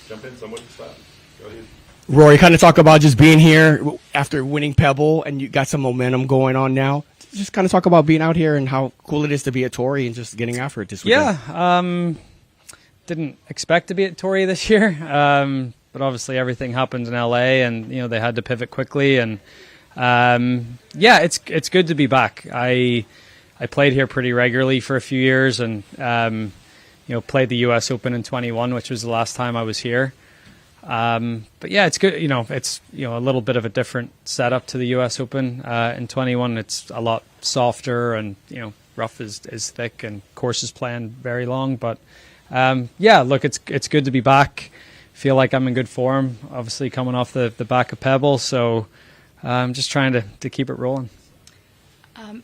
jump in somewhat to stop. Go ahead. Rory, kind of talk about just being here after winning Pebble, and you got some momentum going on now. Just kind of talk about being out here and how cool it is to be at Torrey and just getting after it this weekend. Yeah, didn't expect to be at Torrey this year, but obviously everything happened in LA, and they had to pivot quickly. And yeah, it's good to be back. I played here pretty regularly for a few years, and played the U.S. Open in 21, which was the last time I was here. But yeah, it's good. It's a little bit of a different setup to the U.S. Open in 21. It's a lot softer, and rough is thick, and courses planned very long. But yeah, look, it's good to be back. Feel like I'm in good form. Obviously, coming off the back of Pebble, so I'm just trying to keep it rolling.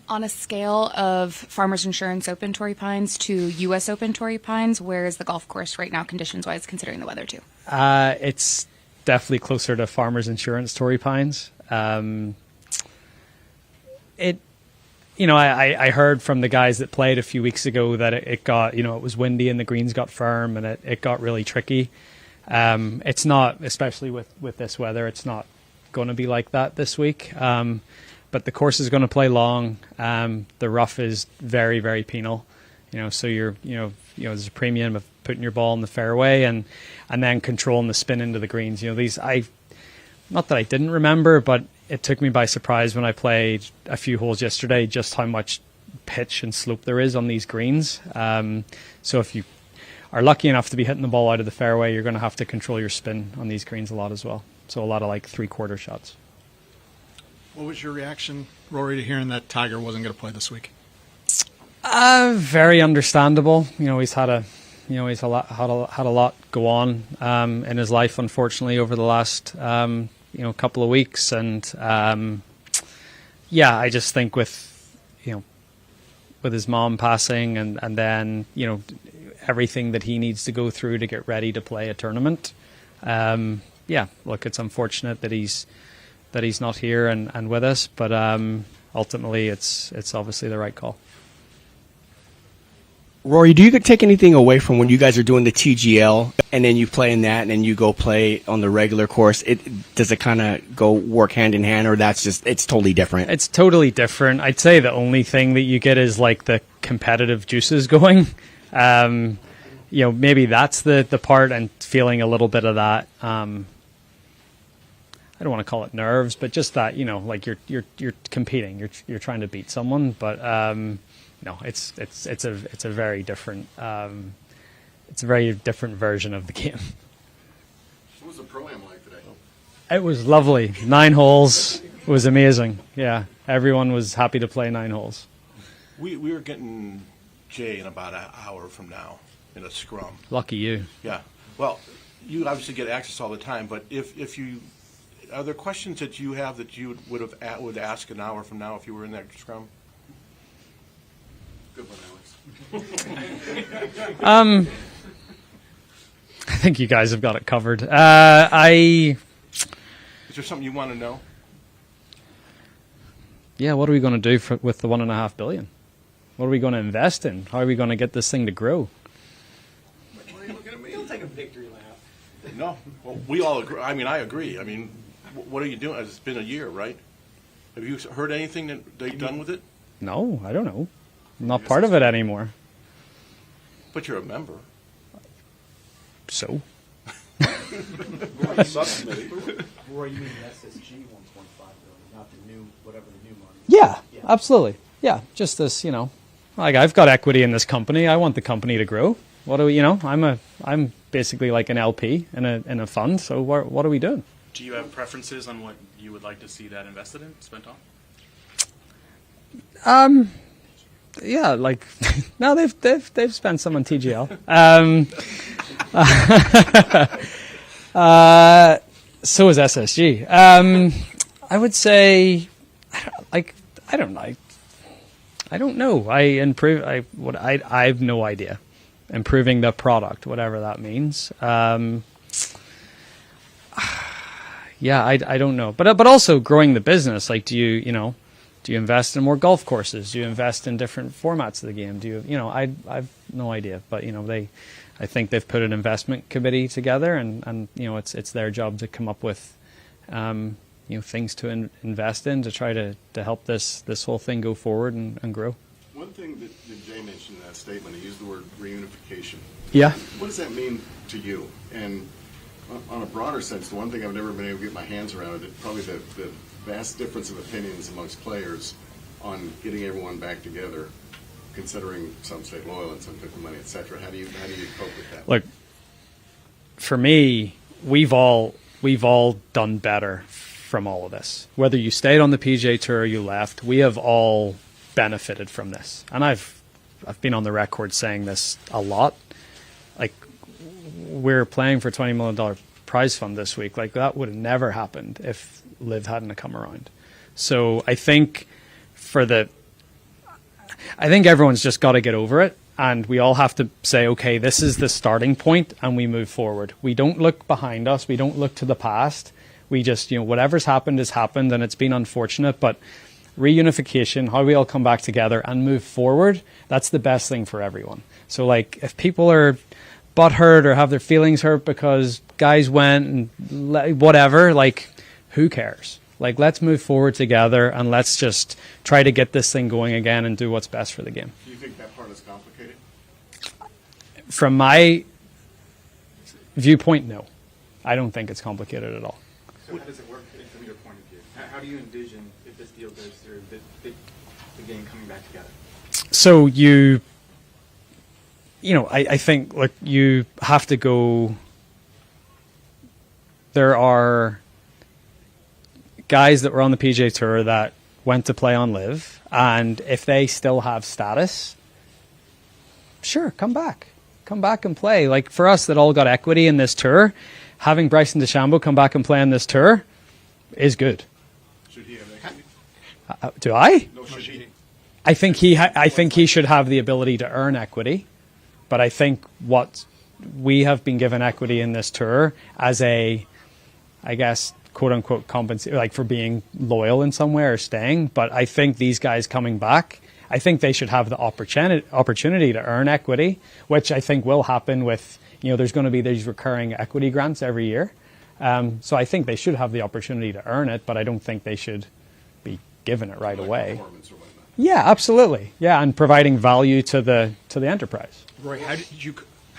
On a scale of Farmers Insurance Open Torrey Pines to U.S. Open Torrey Pines, where is the golf course right now, conditions-wise, considering the weather too? It's definitely closer to Farmers Insurance Torrey Pines. I heard from the guys that played a few weeks ago that it got, it was windy and the greens got firm, and it got really tricky. It's not, especially with this weather, it's not going to be like that this week. But the course is going to play long. The rough is very, very penal. So there's a premium of putting your ball in the fairway and then controlling the spin into the greens. Not that I didn't remember, but it took me by surprise when I played a few holes yesterday just how much pitch and slope there is on these greens. So if you are lucky enough to be hitting the ball out of the fairway, you're going to have to control your spin on these greens a lot as well. So a lot of like 3/4 shots. What was your reaction, Rory, to hearing that Tiger wasn't going to play this week? Very understandable. He's had a lot go on in his life, unfortunately, over the last couple of weeks, and yeah, I just think with his mom passing and then everything that he needs to go through to get ready to play a tournament. Yeah, look, it's unfortunate that he's not here and with us, but ultimately it's obviously the right call. Rory, do you take anything away from when you guys are doing the TGL and then you play in that and then you go play on the regular course? Does it kind of go work hand in hand, or it's totally different? It's totally different. I'd say the only thing that you get is like the competitive juices going. Maybe that's the part, and feeling a little bit of that. I don't want to call it nerves, but just that, like you're competing, you're trying to beat someone, but no, it's a very different version of the game. What was the pro-am like today? It was lovely. 9 holes. It was amazing. Yeah, everyone was happy to play 9 holes. We were getting Jay in about an hour from now in a scrum. Lucky you. Yeah. Well, you obviously get access all the time, but if you are there questions that you have that you would ask an hour from now if you were in that scrum? Good one, Alex. I think you guys have got it covered. Is there something you want to know? Yeah, what are we going to do with the $1.5 billion? What are we going to invest in? How are we going to get this thing to grow? Why are you looking at me? You'll take a victory lap. No. Well, we all agree. I mean, I agree. I mean, what are you doing? It's been a year, right? Have you heard anything that they've done with it? No, I don't know. I'm not part of it anymore. But you're a member. So? Subcommittee. Roy, you mean the SSG 1.5 billion, not the new, whatever the new money is. Yeah, absolutely. Yeah, just this, like I've got equity in this company. I want the company to grow. What do we, I'm basically like an LP in a fund. So what are we doing? Do you have preferences on what you would like to see that invested in, spent on? Yeah, like no, they've spent some on TGL. So is SSG. I would say, I don't know. I have no idea. Improving the product, whatever that means. Yeah, I don't know. But also growing the business. Like, do you invest in more golf courses? Do you invest in different formats of the game? I've no idea. But I think they've put an investment committee together, and it's their job to come up with things to invest in to try to help this whole thing go forward and grow. One thing that Jay mentioned in that statement, he used the word reunification. Yeah. What does that mean to you? And on a broader sense, the one thing I've never been able to get my hands around is probably the vast difference of opinions amongst players on getting everyone back together, considering some stay loyal and some took the money, etc. How do you cope with that? Look, for me, we've all done better from all of this. Whether you stayed on the PGA Tour or you left, we have all benefited from this. And I've been on the record saying this a lot. Like, we're playing for $20 million prize fund this week. Like, that would have never happened if LIV hadn't come around. So I think everyone's just got to get over it, and we all have to say, okay, this is the starting point, and we move forward. We don't look behind us. We don't look to the past. We just, whatever's happened has happened, and it's been unfortunate, but reunification, how we all come back together and move forward, that's the best thing for everyone. So, like, if people are butthurt or have their feelings hurt because guys went and whatever, like, who cares? Like, let's move forward together, and let's just try to get this thing going again and do what's best for the game. Do you think that part is complicated? From my viewpoint, no. I don't think it's complicated at all. So how does it work from your point of view? How do you envision, if this deal goes through, the game coming back together? So I think, look, you have to go. There are guys that were on the PGA Tour that went to play on LIV, and if they still have status, sure, come back and play. Like, for us that all got equity in this tour, having Bryson DeChambeau come back and play on this tour is good. Should he have equity? Do I? No, should he? I think he should have the ability to earn equity, but I think what we have been given equity in this tour as a, I guess, quote unquote compensate, like, for being loyal in some way or staying. But I think these guys coming back, I think they should have the opportunity to earn equity, which I think will happen with, there's going to be these recurring equity grants every year. So I think they should have the opportunity to earn it, but I don't think they should be given it right away. Performance or whatnot. Yeah, absolutely. Yeah, and providing value to the enterprise. Roy, how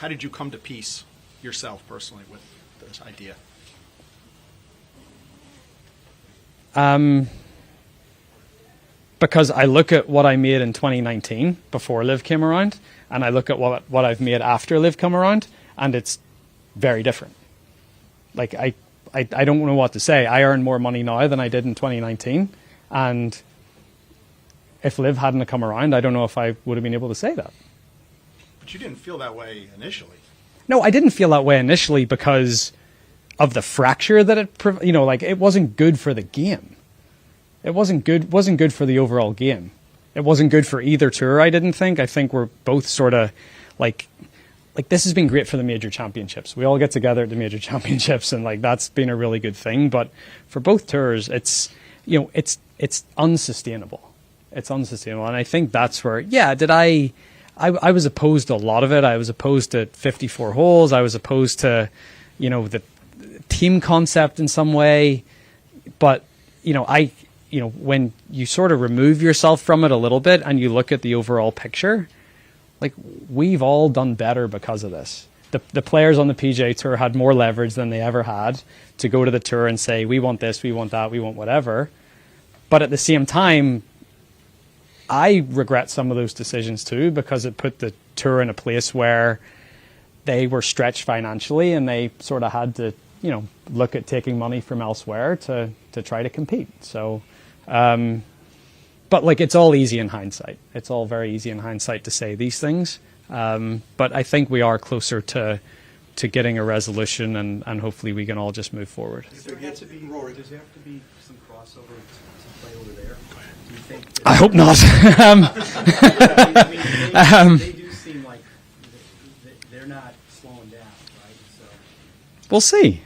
did you come to peace yourself personally with this idea? Because I look at what I made in 2019 before LIV came around, and I look at what I've made after LIV come around, and it's very different. Like, I don't know what to say. I earn more money now than I did in 2019, and if LIV hadn't come around, I don't know if I would have been able to say that. But you didn't feel that way initially. No, I didn't feel that way initially because of the fracture that it wasn't good for the game. It wasn't good for the overall game. It wasn't good for either tour, I didn't think. I think we're both sort of like this has been great for the major championships. We all get together at the major championships, and like that's been a really good thing. But for both tours, it's unsustainable. It's unsustainable, and I think that's where I was opposed to a lot of it. I was opposed to 54 holes. I was opposed to the team concept in some way, but when you sort of remove yourself from it a little bit and you look at the overall picture, like, we've all done better because of this. The players on the PGA Tour had more leverage than they ever had to go to the tour and say, we want this, we want that, we want whatever. But at the same time, I regret some of those decisions too, because it put the tour in a place where they were stretched financially and they sort of had to, look at taking money from elsewhere to try to compete. So, but like, it's all easy in hindsight. It's all very easy in hindsight to say these things. But I think we are closer to getting a resolution, and hopefully we can all just move forward. Does there have to be some crossover to play over there? Do you think I hope not. they do seem like they're not slowing down, right? So we'll see.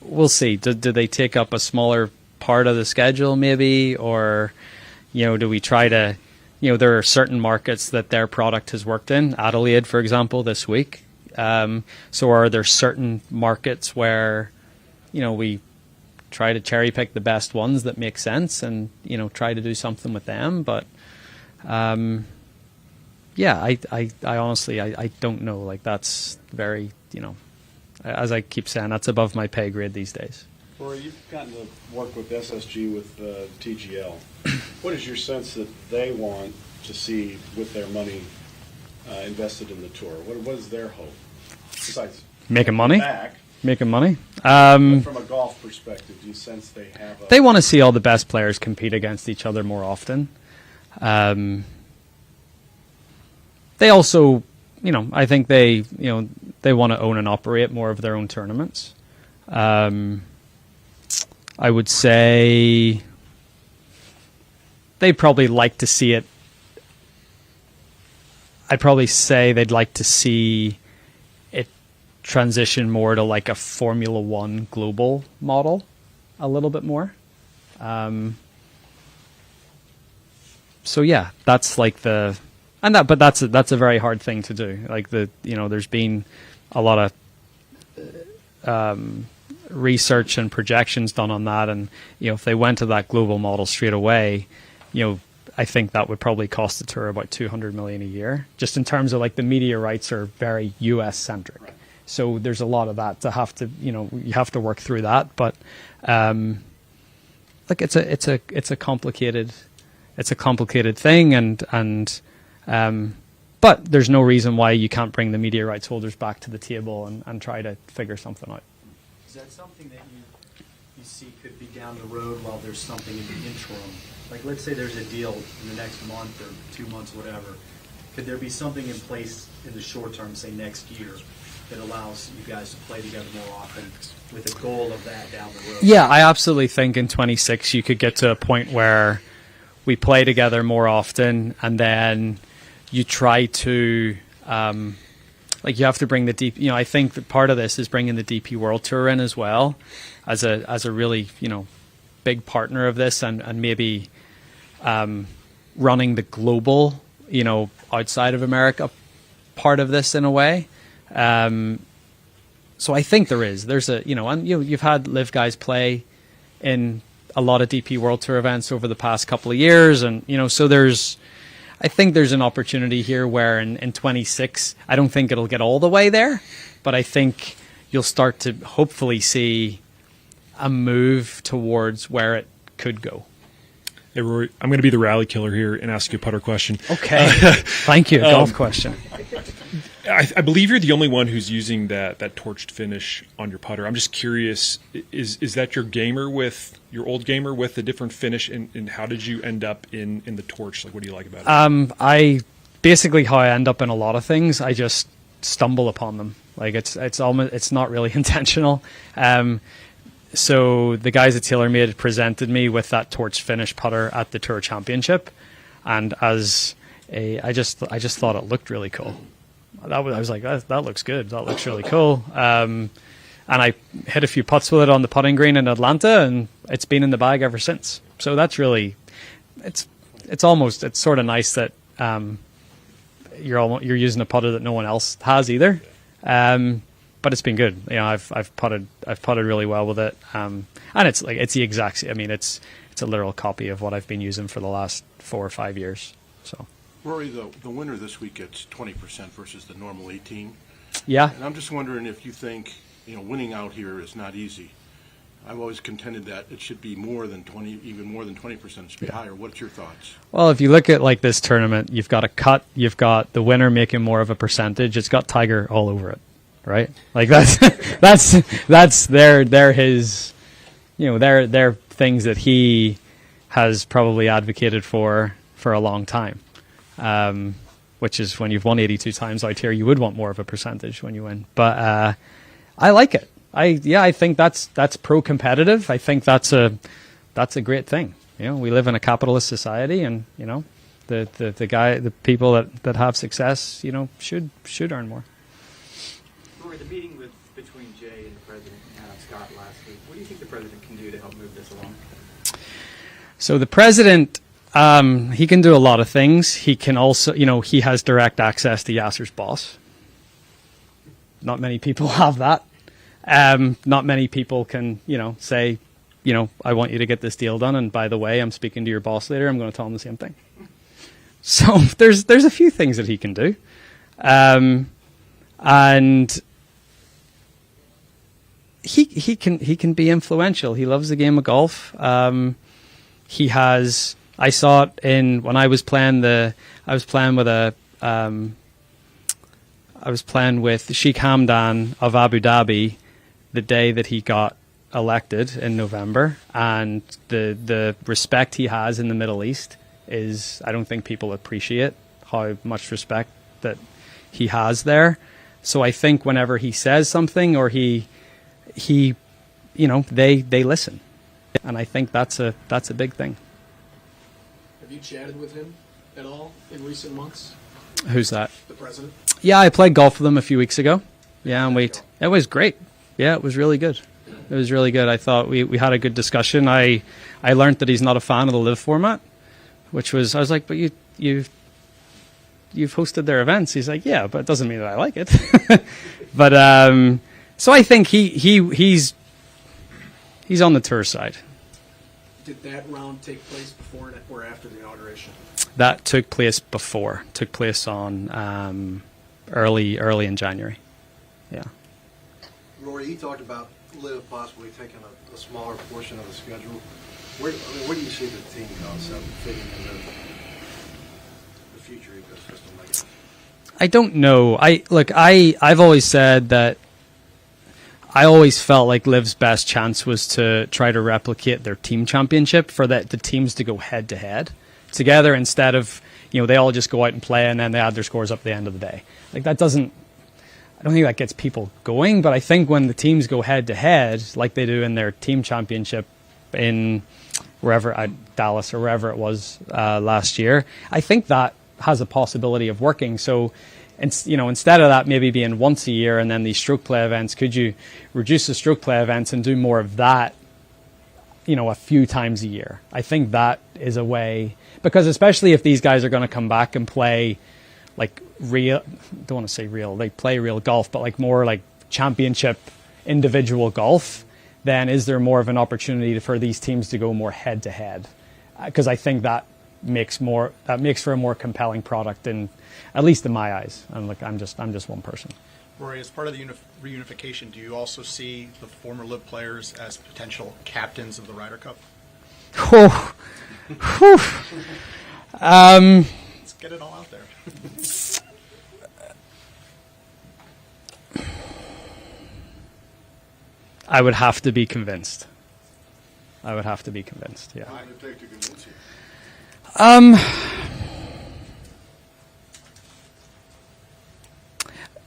We'll see. Do they take up a smaller part of the schedule, maybe, or do we try to there are certain markets that their product has worked in. Adelaide, for example, this week. So are there certain markets where, we try to cherry pick the best ones that make sense and, try to do something with them. But, I honestly, I don't know. Like, that's very, as I keep saying, that's above my pay grade these days. Rory, you've gotten to work with SSG with TGL. What is your sense that they want to see with their money invested in the tour? What is their hope? Besides making money? Back, making money. but from a golf perspective, do you sense they have They want to see all the best players compete against each other more often. They also, I think they want to own and operate more of their own tournaments. I would say they'd probably like to see it. I'd probably say they'd like to see it transition more to like a Formula One global model a little bit more. So yeah, that's like but that's a very hard thing to do. Like there's been a lot of research and projections done on that, and if they went to that global model straight away, I think that would probably cost the tour about $200 million a year, just in terms of like the media rights are very US centric. Right. So there's a lot of that to have to you have to work through that, but like it's a complicated thing, and but there's no reason why you can't bring the media rights holders back to the table and try to figure something out. Is that something that you see could be down the road while there's something in the interim? Like, let's say there's a deal in the next month or 2 months, whatever. Could there be something in place in the short term, say next year, that allows you guys to play together more often with a goal of that down the road? Yeah, I absolutely think in 26 you could get to a point where we play together more often, and then you try to... you have to bring the DP. I think that part of this is bringing the DP World Tour in as well, as a really big partner of this, and maybe running the global outside of America part of this in a way. So I think there's and you've had LIV guys play in a lot of DP World Tour events over the past couple of years, and so I think there's an opportunity here where in 26, I don't think it'll get all the way there, but I think you'll start to hopefully see a move towards where it could go. Hey, Rory, I'm going to be the rally killer here and ask you a putter question. Okay. Thank you. Golf question. I believe you're the only one who's using that torched finish on your putter. I'm just curious, is that your old gamer with a different finish, and how did you end up in the torch? Like, what do you like about it? I basically, how I end up in a lot of things, I just stumble upon them. Like it's not really intentional. So the guys at TaylorMade presented me with that torch finish putter at the Tour Championship, and I just thought it looked really cool. I was like, that looks good. That looks really cool. And I hit a few putts with it on the putting green in Atlanta, and it's been in the bag ever since. So that's really, it's sort of nice that you're using a putter that no one else has either. But it's been good. I've putted really well with it. And it's the exact. I mean, it's a literal copy of what I've been using for the last 4 or 5 years. So. Rory, the winner this week gets 20% versus the normal 18. Yeah. And I'm just wondering if you think, winning out here is not easy. I've always contended that it should be more than 20, even more than 20%. It should be higher. What's your thoughts? Well, if you look at like this tournament, you've got a cut, you've got the winner making more of a percentage. It's got Tiger all over it, right? Like that's their his, their things that he has probably advocated for a long time. Which is when you've won 82 times out here, you would want more of a percentage when you win. But I like it. I think that's pro-competitive. I think that's a great thing. We live in a capitalist society, and the people that have success, should earn more. Rory, the meeting between Jay and the president and Adam Scott last week. What do you think the president can do to help move this along? So the president He can do a lot of things. He can also, he has direct access to Yasser's boss. Not many people have that. Not many people can, say, I want you to get this deal done. And by the way, I'm speaking to your boss later. I'm going to tell him the same thing. So there's a few things that he can do. And he can be influential. He loves the game of golf. He has. I saw it when I was playing with Sheikh Hamdan of Abu Dhabi the day that he got elected in November, and the respect he has in the Middle East is, I don't think people appreciate how much respect that he has there. So I think whenever he says something or they listen, and I think that's a big thing. Have you chatted with him at all in recent months? Who's that? The president? Yeah, I played golf with him a few weeks ago. Yeah, and it was great. Yeah, it was really good. It was really good. I thought we had a good discussion. I learned that he's not a fan of the LIV format, I was like, but you've hosted their events. He's like, yeah, but it doesn't mean that I like it. But so I think he's on the tour side. Did that round take place before or after the inauguration? That took place before. Took place on early in January. Yeah. Rory, you talked about LIV possibly taking a smaller portion of the schedule. Where do you see the team concept fitting into the future ecosystem? I don't know. I've always said that I always felt like LIV's best chance was to try to replicate their team championship, for the teams to go head to head together instead of, they all just go out and play and then they add their scores up at the end of the day. I don't think that gets people going, but I think when the teams go head to head, like they do in their team championship in Dallas or wherever it was last year, I think that has a possibility of working. So, instead of that maybe being once a year and then these stroke play events, could you reduce the stroke play events and do more of that, a few times a year? I think that is a way, because especially if these guys are going to come back and play like real, don't want to say real, they play real golf, but like more like championship individual golf, then is there more of an opportunity for these teams to go more head to head? Because I think that makes for a more compelling product, at least in my eyes. And I'm just one person. Rory, as part of the reunification, do you also see the former LIV players as potential captains of the Ryder Cup? Oh, let's get it all out there. I would have to be convinced. Yeah. How long would it take to convince you?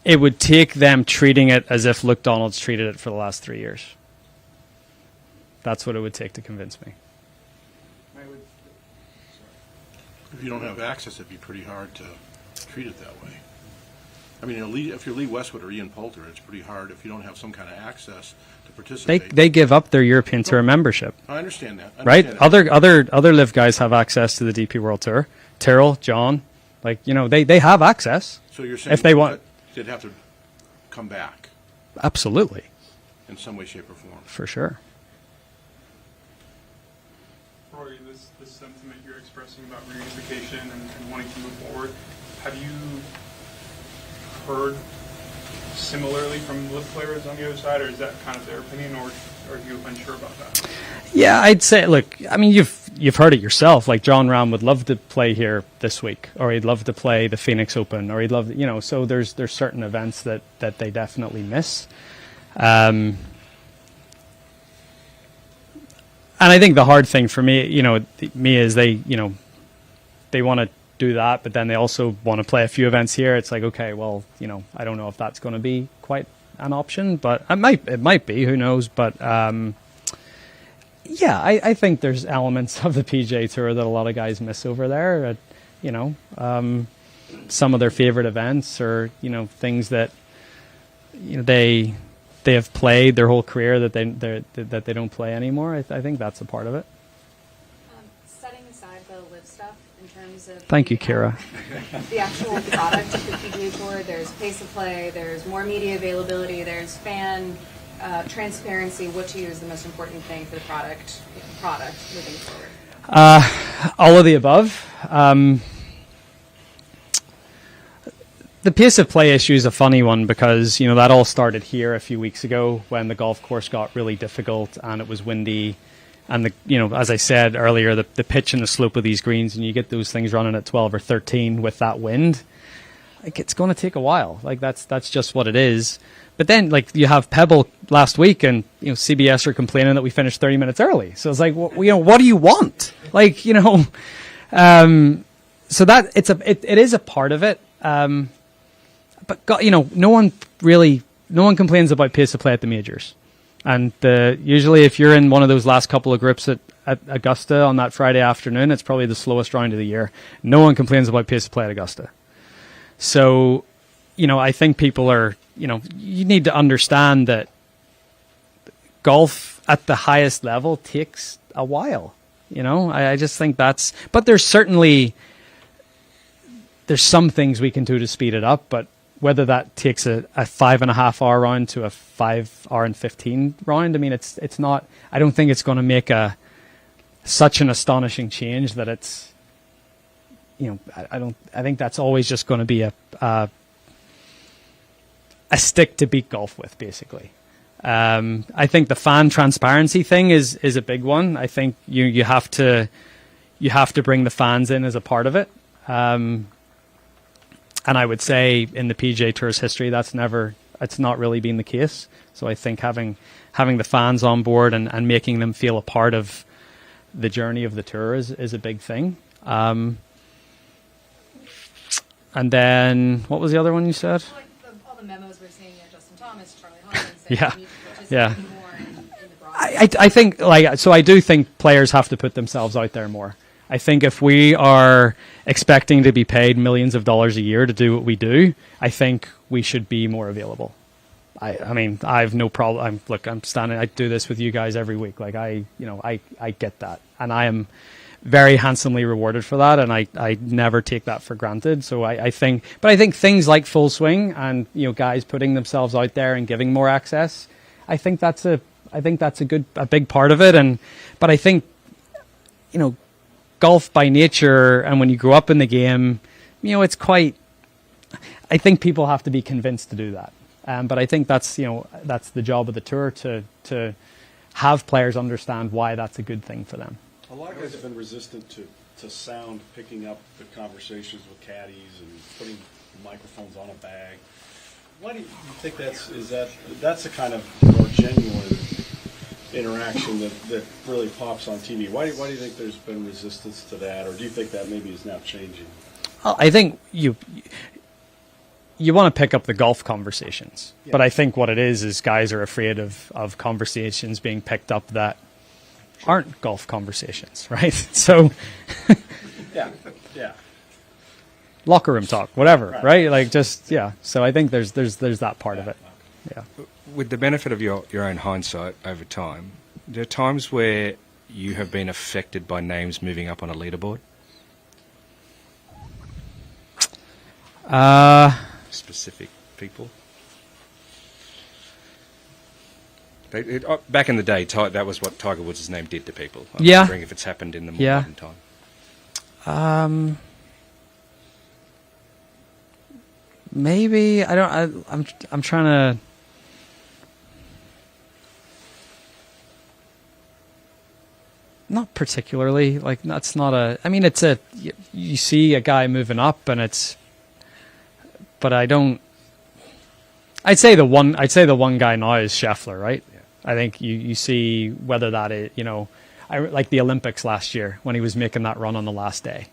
It would take them treating it as if Luke Donald's treated it for the last 3 years. That's what it would take to convince me. If you don't have access, it'd be pretty hard to treat it that way. I mean, if you're Lee Westwood or Ian Poulter, it's pretty hard if you don't have some kind of access to participate. They give up their European Tour membership. I understand that. Right? Other LIV guys have access to the DP World Tour. Tyrrell, John, they have access. So you're saying if they want, they'd have to come back. Absolutely. In some way, shape, or form. For sure. Rory, this sentiment you're expressing about reunification and wanting to move forward, have you heard similarly from LIV players on the other side, or is that kind of their opinion, or are you unsure about that? Yeah, I'd say, look, I mean, you've heard it yourself. Like John Rahm would love to play here this week, or he'd love to play the Phoenix Open, or he'd love, so there's certain events that they definitely miss. And I think the hard thing for me, is they want to do that, but then they also want to play a few events here. It's like, okay, well, I don't know if that's going to be quite an option, but it might be, who knows? But yeah, I think there's elements of the PGA Tour that a lot of guys miss over there. Some of their favorite events, or things that they have played their whole career that they don't play anymore. I think that's a part of it. Setting aside the LIV stuff, terms of Thank you, Kira. the actual product of the PGA Tour. There's pace of play, there's more media availability, there's fan transparency. What to you is the most important thing for the product moving forward? All of the above. The pace of play issue is a funny one because, you know, that all started here a few weeks ago when the golf course got really difficult and it was windy. And, as I said earlier, the pitch and the slope of these greens, and you get those things running at 12 or 13 with that wind, like, it's going to take a while. Like, that's just what it is. But then, like, you have Pebble last week, and, CBS are complaining that we finished 30 minutes early. So it's like, what do you want? Like, so that it is a part of it. But God, no one complains about pace of play at the majors. And usually if you're in one of those last couple of groups at Augusta on that Friday afternoon, it's probably the slowest round of the year. No one complains about pace of play at Augusta. So, I think people are, you need to understand that golf at the highest level takes a while. I just think but there's some things we can do to speed it up, but whether that takes a 5.5 hour round to a 5 hour and 15 round, I mean, it's not. I don't think it's going to make such an astonishing change that it's. I think that's always just going to be a stick to beat golf with, basically. I think the fan transparency thing is a big one. I think you have to bring the fans in as a part of it. And I would say in the PGA Tour's history, it's not really been the case. So I think having the fans on board and making them feel a part of the journey of the tour is a big thing. And then what was the other one you said? Like all the memos we're seeing, Justin Thomas, Charlie Holland, saying Yeah, we need to participate more in the broad. I think I do think players have to put themselves out there more. I think if we are expecting to be paid millions of dollars a year to do what we do, I think we should be more available. I mean, I have no problem. I do this with you guys every week. Like I get that, and I am very handsomely rewarded for that, and I never take that for granted. So I think things like Full Swing and guys putting themselves out there and giving more access, I think that's a big part of it. But I think golf by nature, and when you grow up in the game, it's quite. I think people have to be convinced to do that, but I think that's the job of the tour to have players understand why that's a good thing for them. A lot of guys have been resistant to sound picking up the conversations with caddies and putting microphones on a bag. Why do you think that's a kind of more genuine interaction that really pops on TV? Why do you think there's been resistance to that, or do you think that maybe is now changing? I think you want to pick up the golf conversations, but I think what it is guys are afraid of conversations being picked up that aren't golf conversations, right? So yeah. Locker room talk, whatever, right? Like So I think there's that part of it. Yeah. With the benefit of your own hindsight over time, there are times where you have been affected by names moving up on a leaderboard? Specific people? Back in the day, that was what Tiger Woods' name did to people. I'm wondering if it's happened in the more modern time. Maybe I'm trying to. Not particularly. Like that's not a. I mean, it's you see a guy moving up, and it's. But I don't. I'd say the one guy now is Scheffler, right? Yeah. I think you see whether that is I like the Olympics last year when he was making that run on the last day,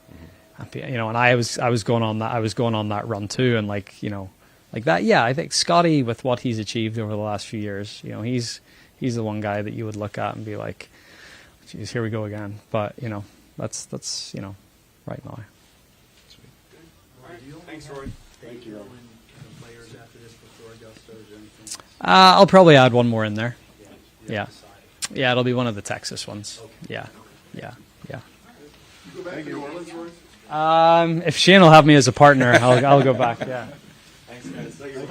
and I was going on that run too, and like that. Yeah, I think Scotty with what he's achieved over the last few years, he's the one guy that you would look at and be like, geez, here we go again. But that's right now. Thanks, Rory. Thank you. Players after this before Augusta or anything? I'll probably add one more in there. Yeah, it'll be one of the Texas ones. Yeah. You go back to New Orleans, Roy? If Shane will have me as a partner, I'll go back. Yeah. Thanks, guys. Thanks.